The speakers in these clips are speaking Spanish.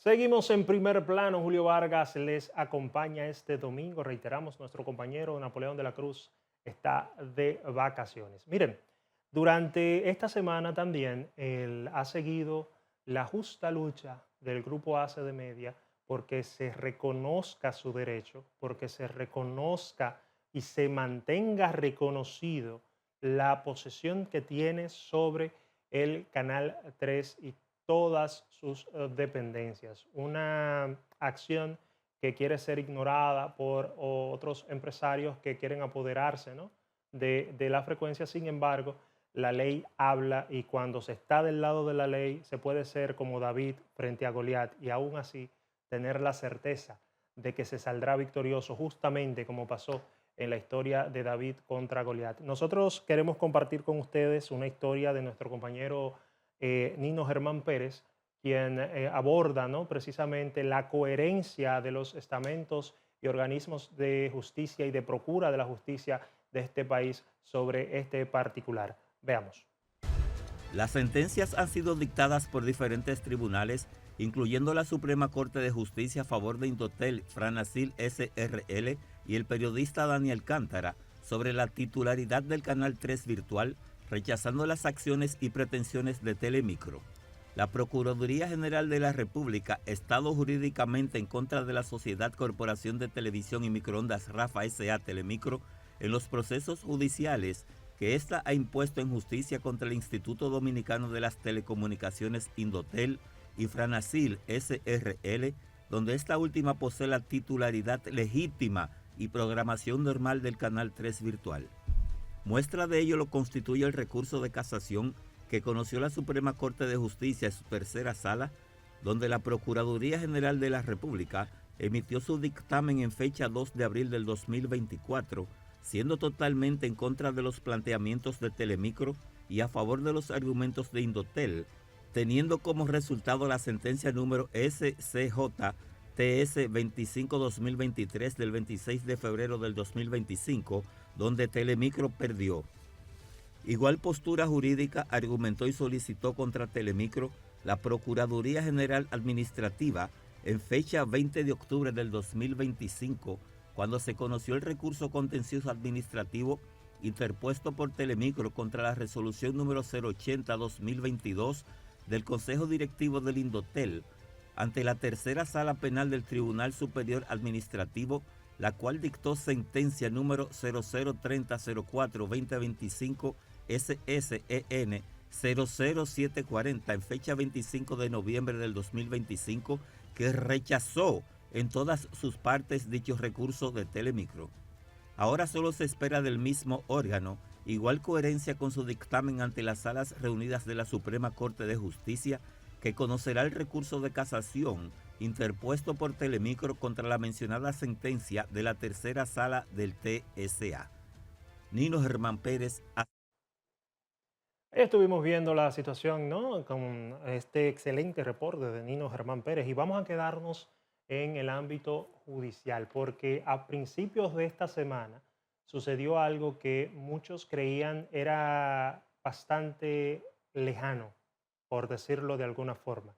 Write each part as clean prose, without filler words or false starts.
Seguimos en primer plano. Julio Vargas les acompaña este domingo. Reiteramos, nuestro compañero Napoleón de la Cruz está de vacaciones. Miren, durante esta semana también él ha seguido la justa lucha del Grupo ACE de Media porque se reconozca su derecho, porque se reconozca y se mantenga reconocido la posesión que tiene sobre el Canal 3 y todas sus dependencias. Una acción que quiere ser ignorada por otros empresarios que quieren apoderarse, ¿no?, de la frecuencia. Sin embargo, la ley habla y cuando se está del lado de la ley se puede ser como David frente a Goliat y aún así tener la certeza de que se saldrá victorioso, justamente como pasó en la historia de David contra Goliat. Nosotros queremos compartir con ustedes una historia de nuestro compañero Nino Germán Pérez, quien aborda, ¿no?, precisamente la coherencia de los estamentos y organismos de justicia y de procura de la justicia de este país sobre este particular. Veamos. Las sentencias han sido dictadas por diferentes tribunales, incluyendo la Suprema Corte de Justicia a favor de Indotel, Franasil SRL y el periodista Daniel Cántara, sobre la titularidad del Canal 3 virtual, rechazando las acciones y pretensiones de Telemicro. La Procuraduría General de la República, estado jurídicamente en contra de la Sociedad Corporación de Televisión y Microondas Rafa S.A. Telemicro, en los procesos judiciales que ésta ha impuesto en justicia contra el Instituto Dominicano de las Telecomunicaciones Indotel y Franasil SRL, donde esta última posee la titularidad legítima y programación normal del Canal 3 virtual. Muestra de ello lo constituye el recurso de casación que conoció la Suprema Corte de Justicia en su tercera sala, donde la Procuraduría General de la República emitió su dictamen en fecha 2 de abril del 2024, siendo totalmente en contra de los planteamientos de Telemicro y a favor de los argumentos de Indotel, teniendo como resultado la sentencia número SCJ TS 25-2023 del 26 de febrero del 2025, donde Telemicro perdió. Igual postura jurídica argumentó y solicitó contra Telemicro la Procuraduría General Administrativa en fecha 20 de octubre del 2025, cuando se conoció el recurso contencioso administrativo interpuesto por Telemicro contra la resolución número 080-2022 del Consejo Directivo del Indotel, ante la tercera sala penal del Tribunal Superior Administrativo, la cual dictó sentencia número 003004-2025 SSEN 00740 en fecha 25 de noviembre del 2025, que rechazó en todas sus partes dicho recurso de Telemicro. Ahora solo se espera del mismo órgano igual coherencia con su dictamen ante las salas reunidas de la Suprema Corte de Justicia, que conocerá el recurso de casación interpuesto por Telemicro contra la mencionada sentencia de la tercera sala del TSA. Nino Germán Pérez. Estuvimos viendo la situación, ¿no?, con este excelente reporte de Nino Germán Pérez y vamos a quedarnos en el ámbito judicial porque a principios de esta semana sucedió algo que muchos creían era bastante lejano, por decirlo de alguna forma.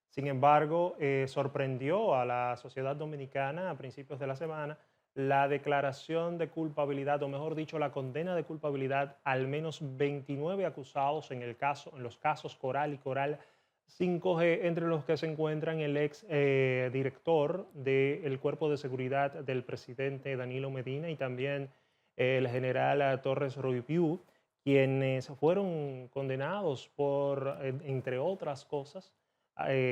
Sin embargo, sorprendió a la sociedad dominicana a principios de la semana la declaración de culpabilidad, o mejor dicho, la condena de culpabilidad al menos 29 acusados en los casos Coral y Coral 5G, entre los que se encuentran el ex director del Cuerpo de Seguridad del presidente Danilo Medina y también el general Torres Ruipiú, quienes fueron condenados por, entre otras cosas,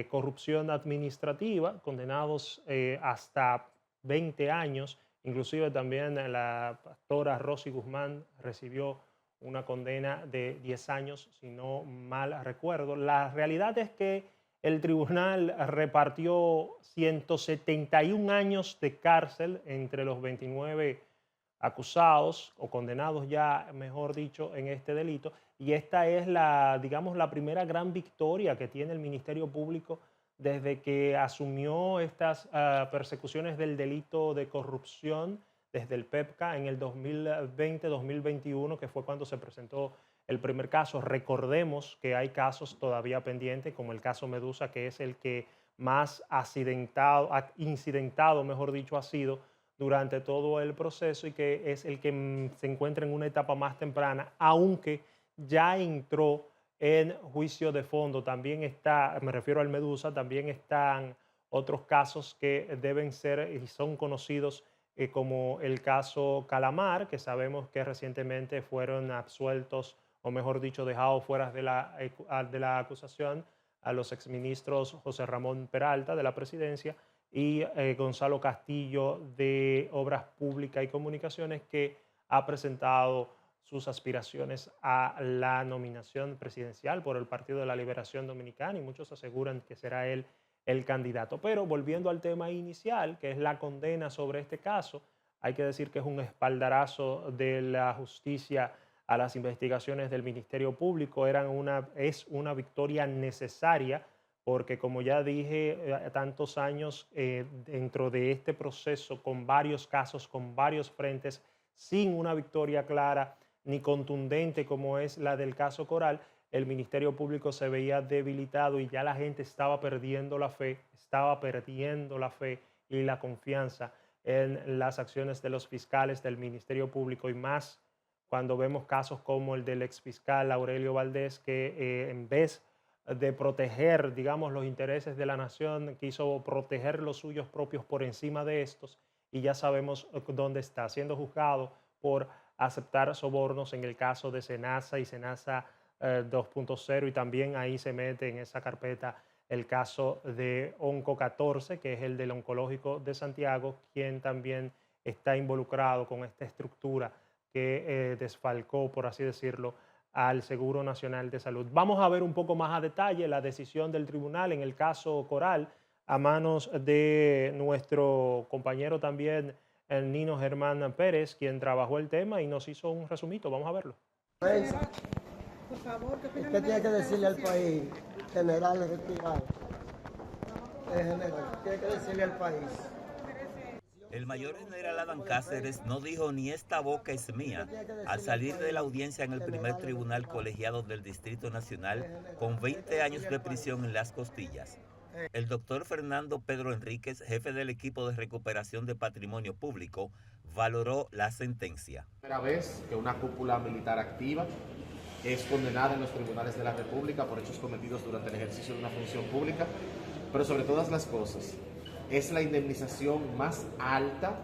corrupción administrativa, condenados hasta 20 años. Inclusive también la pastora Rosy Guzmán recibió una condena de 10 años, si no mal recuerdo. La realidad es que el tribunal repartió 171 años de cárcel entre los 29 acusados o condenados ya, mejor dicho, en este delito. Y esta es la, digamos, la primera gran victoria que tiene el Ministerio Público desde que asumió estas persecuciones del delito de corrupción desde el PEPCA en el 2020-2021, que fue cuando se presentó el primer caso. Recordemos que hay casos todavía pendientes, como el caso Medusa, que es el que más incidentado, mejor dicho, ha sido durante todo el proceso y que es el que se encuentra en una etapa más temprana, aunque ya entró en juicio de fondo. También está, me refiero al Medusa, también están otros casos que deben ser y son conocidos como el caso Calamar, que sabemos que recientemente fueron absueltos, o mejor dicho, dejados fuera de la acusación a los exministros José Ramón Peralta de la presidencia y Gonzalo Castillo de Obras Públicas y Comunicaciones, que ha presentado sus aspiraciones a la nominación presidencial por el Partido de la Liberación Dominicana y muchos aseguran que será él el candidato. Pero volviendo al tema inicial, que es la condena sobre este caso, hay que decir que es un espaldarazo de la justicia a las investigaciones del Ministerio Público. Es una victoria necesaria porque, como ya dije, tantos años dentro de este proceso, con varios casos, con varios frentes, sin una victoria clara ni contundente como es la del caso Coral, el Ministerio Público se veía debilitado y ya la gente estaba perdiendo la fe y la confianza en las acciones de los fiscales del Ministerio Público, y más cuando vemos casos como el del exfiscal Aurelio Valdés, que en vez de proteger, digamos, los intereses de la nación, quiso proteger los suyos propios por encima de estos, y ya sabemos dónde está, siendo juzgado por aceptar sobornos en el caso de Senasa y Senasa 2.0, y también ahí se mete en esa carpeta el caso de Onco 14, que es el del oncológico de Santiago, quien también está involucrado con esta estructura que desfalcó, por así decirlo, al Seguro Nacional de Salud. Vamos a ver un poco más a detalle la decisión del tribunal en el caso Coral, a manos de nuestro compañero también, el Nino Germán Pérez, quien trabajó el tema y nos hizo un resumito. Vamos a verlo. Por favor, ¿qué opina? Usted tiene que decirle al país, general retirado, general, tiene que decirle al país. El mayor general Adán Cáceres no dijo ni esta boca es mía al salir de la audiencia en el primer tribunal colegiado del Distrito Nacional con 20 años de prisión en las costillas. El doctor Fernando Pedro Enríquez, jefe del equipo de recuperación de patrimonio público, valoró la sentencia. Primera vez que una cúpula militar activa es condenada en los tribunales de la República por hechos cometidos durante el ejercicio de una función pública, pero sobre todas las cosas, es la indemnización más alta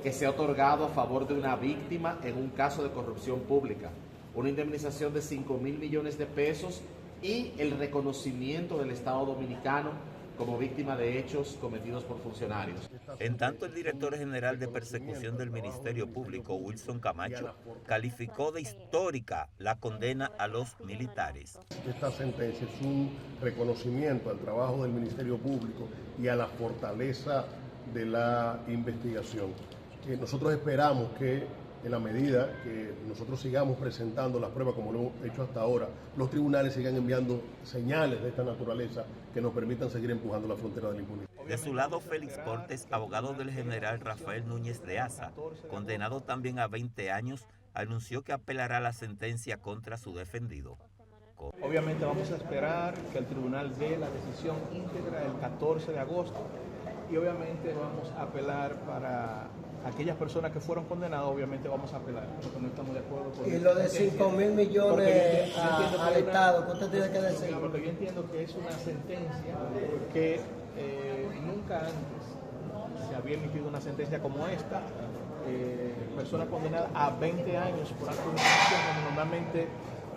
que se ha otorgado a favor de una víctima en un caso de corrupción pública. Una indemnización de 5.000 millones de pesos y el reconocimiento del Estado Dominicano como víctima de hechos cometidos por funcionarios. En tanto, el director general de persecución del Ministerio Público, Wilson Camacho, calificó de histórica la condena a los militares. Esta sentencia es un reconocimiento al trabajo del Ministerio Público y a la fortaleza de la investigación. Nosotros esperamos que en la medida que nosotros sigamos presentando las pruebas como lo hemos hecho hasta ahora, los tribunales sigan enviando señales de esta naturaleza que nos permitan seguir empujando la frontera de la impunidad. De su lado, Félix Portes, abogado del general Rafael Núñez de Asa, condenado también a 20 años, anunció que apelará la sentencia contra su defendido. Obviamente vamos a esperar que el tribunal dé la decisión íntegra el 14 de agosto y obviamente vamos a apelar para aquellas personas que fueron condenadas, obviamente vamos a apelar, porque no estamos de acuerdo con y lo de 5.000 millones al Estado, ¿qué usted tiene que decir? Porque yo entiendo que es una sentencia que nunca antes se había emitido una sentencia como esta, personas condenadas a 20 años por actos de corrupción, cuando normalmente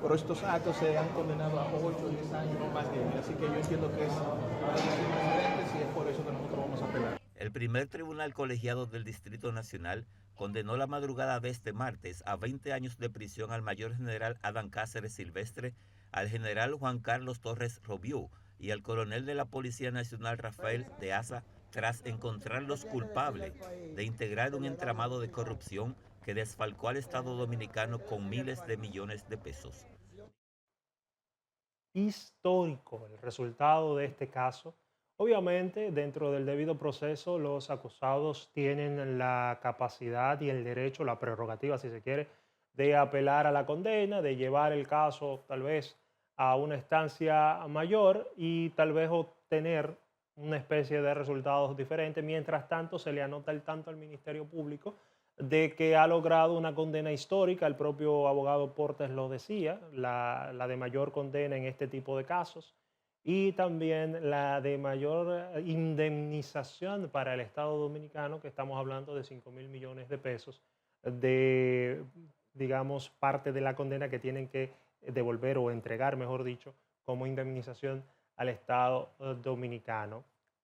por estos actos se han condenado a 8 o 10 años, no más de 10. Así que yo entiendo que es diferente y es por eso que nosotros vamos a apelar. El primer tribunal colegiado del Distrito Nacional condenó la madrugada de este martes a 20 años de prisión al mayor general Adán Cáceres Silvestre, al general Juan Carlos Torres Robiú y al coronel de la Policía Nacional Rafael de Asa, tras encontrarlos culpables de integrar un entramado de corrupción que desfalcó al Estado Dominicano con miles de millones de pesos. Histórico el resultado de este caso. Obviamente, dentro del debido proceso, los acusados tienen la capacidad y el derecho, la prerrogativa, si se quiere, de apelar a la condena, de llevar el caso tal vez a una instancia mayor y tal vez obtener una especie de resultados diferentes. Mientras tanto, se le anota el tanto al Ministerio Público de que ha logrado una condena histórica. El propio abogado Portes lo decía, la de mayor condena en este tipo de casos, y también la de mayor indemnización para el Estado Dominicano, que estamos hablando de 5.000 millones de pesos, de, digamos, parte de la condena que tienen que devolver o entregar, mejor dicho, como indemnización al Estado dominicano.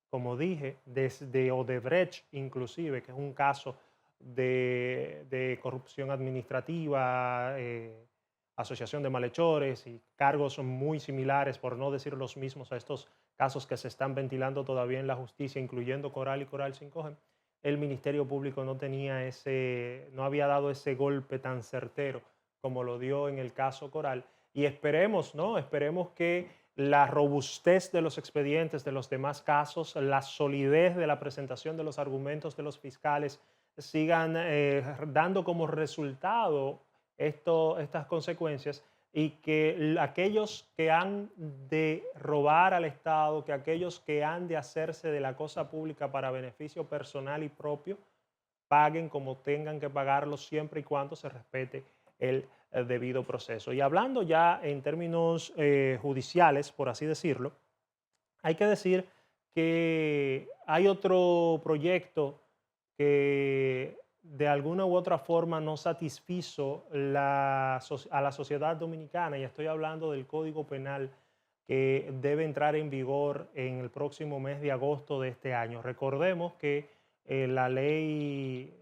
Como dije, desde Odebrecht inclusive, que es un caso de corrupción administrativa, asociación de malhechores y cargos muy similares, por no decir los mismos, a estos casos que se están ventilando todavía en la justicia, incluyendo Coral y Coral 5G, el Ministerio Público no había dado ese golpe tan certero como lo dio en el caso Coral. Y esperemos, ¿no? Esperemos que la robustez de los expedientes de los demás casos, la solidez de la presentación de los argumentos de los fiscales sigan dando como resultado estas consecuencias, y que aquellos que han de robar al Estado, que aquellos que han de hacerse de la cosa pública para beneficio personal y propio, paguen como tengan que pagarlo, siempre y cuando se respete el debido proceso. Y hablando ya en términos judiciales, por así decirlo, hay que decir que hay otro proyecto que de alguna u otra forma no satisfizo a la sociedad dominicana, y estoy hablando del Código Penal, que debe entrar en vigor en el próximo mes de agosto de este año. Recordemos que la ley,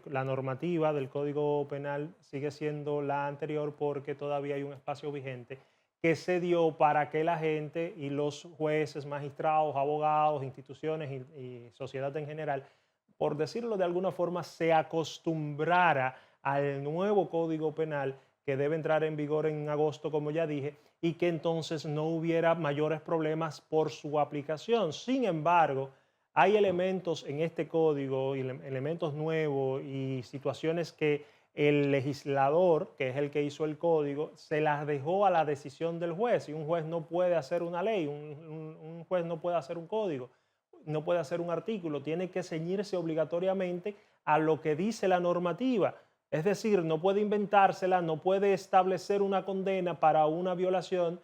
la normativa del Código Penal sigue siendo la anterior, porque todavía hay un espacio vigente que se dio para que la gente y los jueces, magistrados, abogados, instituciones y sociedad en general, por decirlo de alguna forma, se acostumbrara al nuevo Código Penal que debe entrar en vigor en agosto, como ya dije, y que entonces no hubiera mayores problemas por su aplicación. Sin embargo, hay elementos en este código, elementos nuevos y situaciones que el legislador, que es el que hizo el código, se las dejó a la decisión del juez, y un juez no puede hacer una ley, un juez no puede hacer un código, no puede hacer un artículo, tiene que ceñirse obligatoriamente a lo que dice la normativa. Es decir, no puede inventársela, no puede establecer una condena para una violación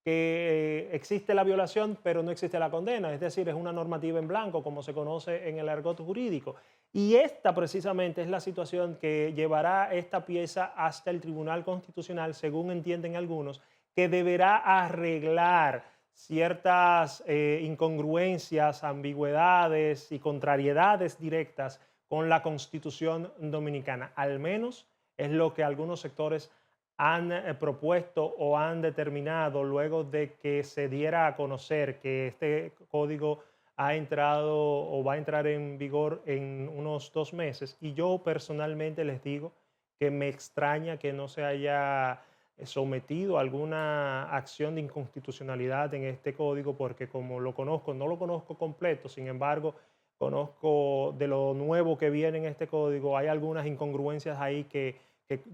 que existe la violación pero no existe la condena. Es decir, es una normativa en blanco, como se conoce en el argot jurídico. Y esta precisamente es la situación que llevará esta pieza hasta el Tribunal Constitucional, según entienden algunos, que deberá arreglar ciertas incongruencias, ambigüedades y contrariedades directas con la Constitución dominicana. Al menos es lo que algunos sectores han propuesto o han determinado luego de que se diera a conocer que este código ha entrado o va a entrar en vigor en unos 2 meses. Y yo personalmente les digo que me extraña que no se haya sometido a alguna acción de inconstitucionalidad en este código, porque como lo conozco, no lo conozco completo, sin embargo, conozco de lo nuevo que viene en este código, hay algunas incongruencias ahí que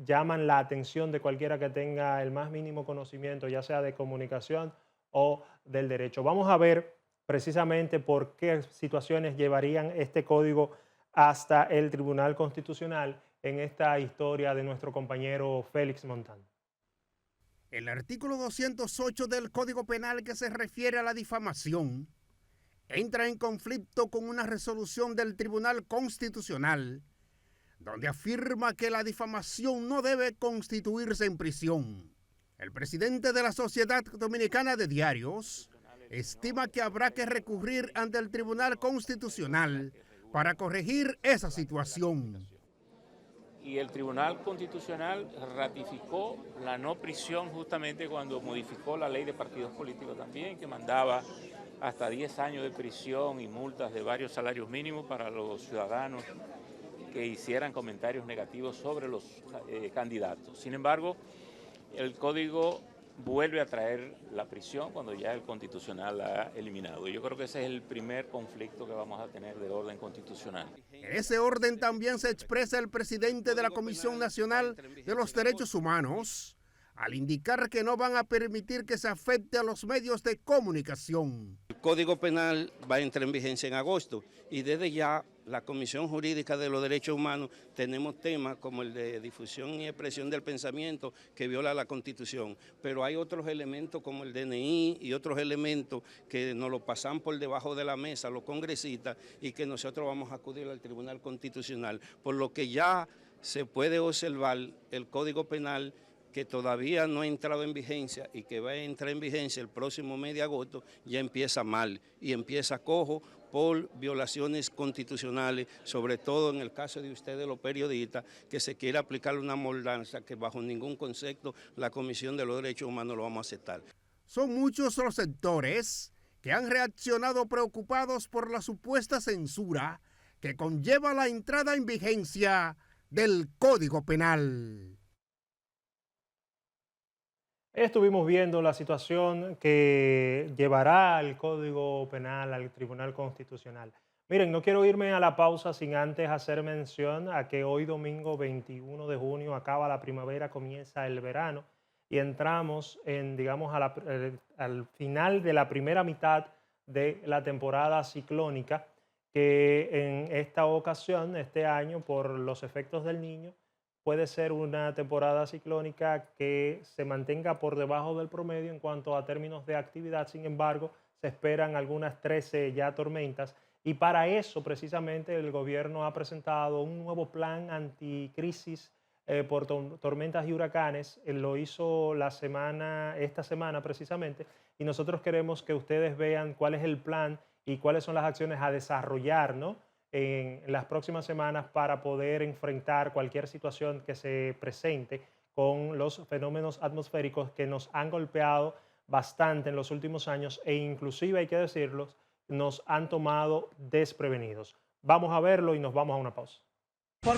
llaman la atención de cualquiera que tenga el más mínimo conocimiento, ya sea de comunicación o del derecho. Vamos a ver precisamente por qué situaciones llevarían este código hasta el Tribunal Constitucional en esta historia de nuestro compañero Félix Montán. El artículo 208 del Código Penal, que se refiere a la difamación, entra en conflicto con una resolución del Tribunal Constitucional, donde afirma que la difamación no debe constituirse en prisión. El presidente de la Sociedad Dominicana de Diarios estima que habrá que recurrir ante el Tribunal Constitucional para corregir esa situación. Y el Tribunal Constitucional ratificó la no prisión justamente cuando modificó la ley de partidos políticos también, que mandaba hasta 10 años de prisión y multas de varios salarios mínimos para los ciudadanos que hicieran comentarios negativos sobre los candidatos. Sin embargo, el código vuelve a traer la prisión cuando ya el Constitucional la ha eliminado. Y yo creo que ese es el primer conflicto que vamos a tener de orden constitucional. En ese orden también se expresa el presidente de la Comisión Nacional de los Derechos Humanos, al indicar que no van a permitir que se afecte a los medios de comunicación. El Código Penal va a entrar en vigencia en agosto y desde ya la Comisión Jurídica de los Derechos Humanos tenemos temas como el de difusión y expresión del pensamiento que viola la Constitución, pero hay otros elementos como el DNI y otros elementos que nos lo pasan por debajo de la mesa los congresistas y que nosotros vamos a acudir al Tribunal Constitucional, por lo que ya se puede observar el Código Penal que todavía no ha entrado en vigencia y que va a entrar en vigencia el próximo mes de agosto, ya empieza mal y empieza cojo por violaciones constitucionales, sobre todo en el caso de ustedes los periodistas, que se quiere aplicar una moldanza que bajo ningún concepto la Comisión de los Derechos Humanos lo vamos a aceptar. Son muchos los sectores que han reaccionado preocupados por la supuesta censura que conlleva la entrada en vigencia del Código Penal. Estuvimos viendo la situación que llevará el Código Penal al Tribunal Constitucional. Miren, no quiero irme a la pausa sin antes hacer mención a que hoy domingo 21 de junio acaba la primavera, comienza el verano y entramos en, digamos, al final de la primera mitad de la temporada ciclónica, que en esta ocasión, este año, por los efectos del Niño, puede ser una temporada ciclónica que se mantenga por debajo del promedio en cuanto a términos de actividad. Sin embargo, se esperan algunas 13 ya tormentas y para eso precisamente el gobierno ha presentado un nuevo plan anticrisis por tormentas y huracanes. Lo hizo esta semana precisamente, y nosotros queremos que ustedes vean cuál es el plan y cuáles son las acciones a desarrollar, ¿no?, en las próximas semanas para poder enfrentar cualquier situación que se presente con los fenómenos atmosféricos que nos han golpeado bastante en los últimos años e inclusive, hay que decirlo, nos han tomado desprevenidos. Vamos a verlo y nos vamos a una pausa. ¡Wow!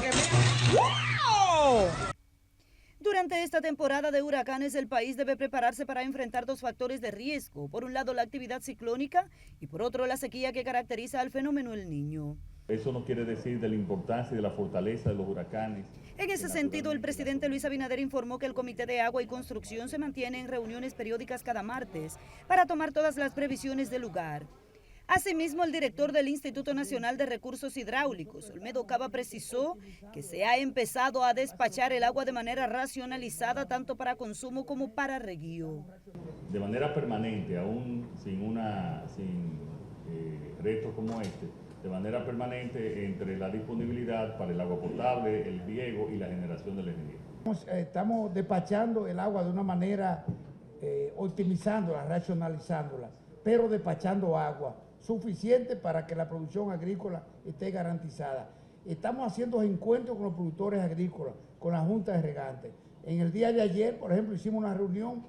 Durante esta temporada de huracanes, el país debe prepararse para enfrentar dos factores de riesgo. Por un lado, la actividad ciclónica y por otro, la sequía que caracteriza al fenómeno El Niño. Eso no quiere decir de la importancia y de la fortaleza de los huracanes. En ese sentido, el presidente Luis Abinader informó que el Comité de Agua y Construcción se mantiene en reuniones periódicas cada martes para tomar todas las previsiones del lugar. Asimismo, el director del Instituto Nacional de Recursos Hidráulicos, Olmedo Cava, precisó que se ha empezado a despachar el agua de manera racionalizada tanto para consumo como para reguío. De manera permanente, aún sin retos como este, de manera permanente entre la disponibilidad para el agua potable, el riego y la generación de la energía. Estamos despachando el agua de una manera optimizándola, racionalizándola, pero despachando agua suficiente para que la producción agrícola esté garantizada. Estamos haciendo encuentros con los productores agrícolas, con la Junta de Regantes. En el día de ayer, por ejemplo, hicimos una reunión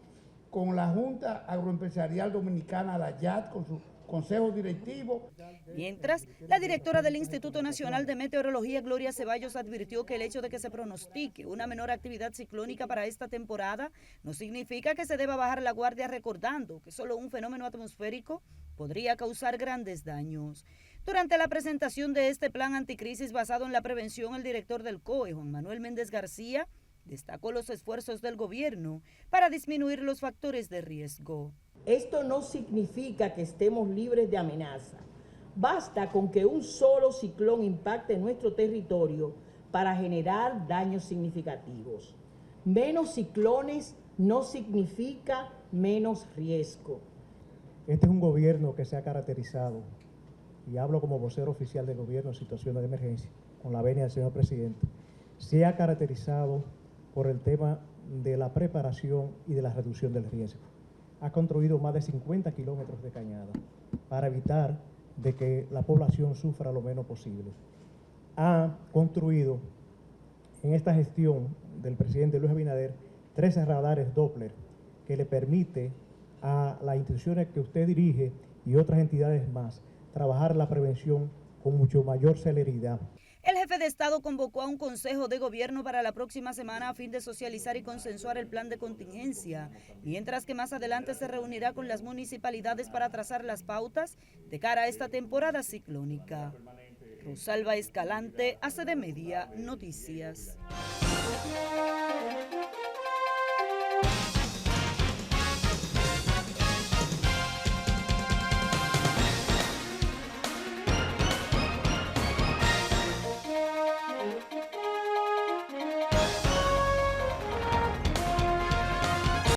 con la Junta Agroempresarial Dominicana, la YAD, con su consejo directivo. Mientras, la directora del Instituto Nacional de Meteorología, Gloria Ceballos, advirtió que el hecho de que se pronostique una menor actividad ciclónica para esta temporada no significa que se deba bajar la guardia, recordando que solo un fenómeno atmosférico podría causar grandes daños. Durante la presentación de este plan anticrisis basado en la prevención, el director del COE, Juan Manuel Méndez García, destacó los esfuerzos del gobierno para disminuir los factores de riesgo. Esto no significa que estemos libres de amenaza. Basta con que un solo ciclón impacte nuestro territorio para generar daños significativos. Menos ciclones no significa menos riesgo. Este es un gobierno que se ha caracterizado, y hablo como vocero oficial del gobierno en situaciones de emergencia, con la venia del señor presidente, se ha caracterizado por el tema de la preparación y de la reducción del riesgo. Ha construido más de 50 kilómetros de cañada para evitar de que la población sufra lo menos posible. Ha construido en esta gestión del presidente Luis Abinader 13 radares Doppler que le permite a las instituciones que usted dirige y otras entidades más trabajar la prevención con mucho mayor celeridad. El jefe de Estado convocó a un consejo de gobierno para la próxima semana a fin de socializar y consensuar el plan de contingencia, mientras que más adelante se reunirá con las municipalidades para trazar las pautas de cara a esta temporada ciclónica. Rosalba Escalante, ACD Media Noticias.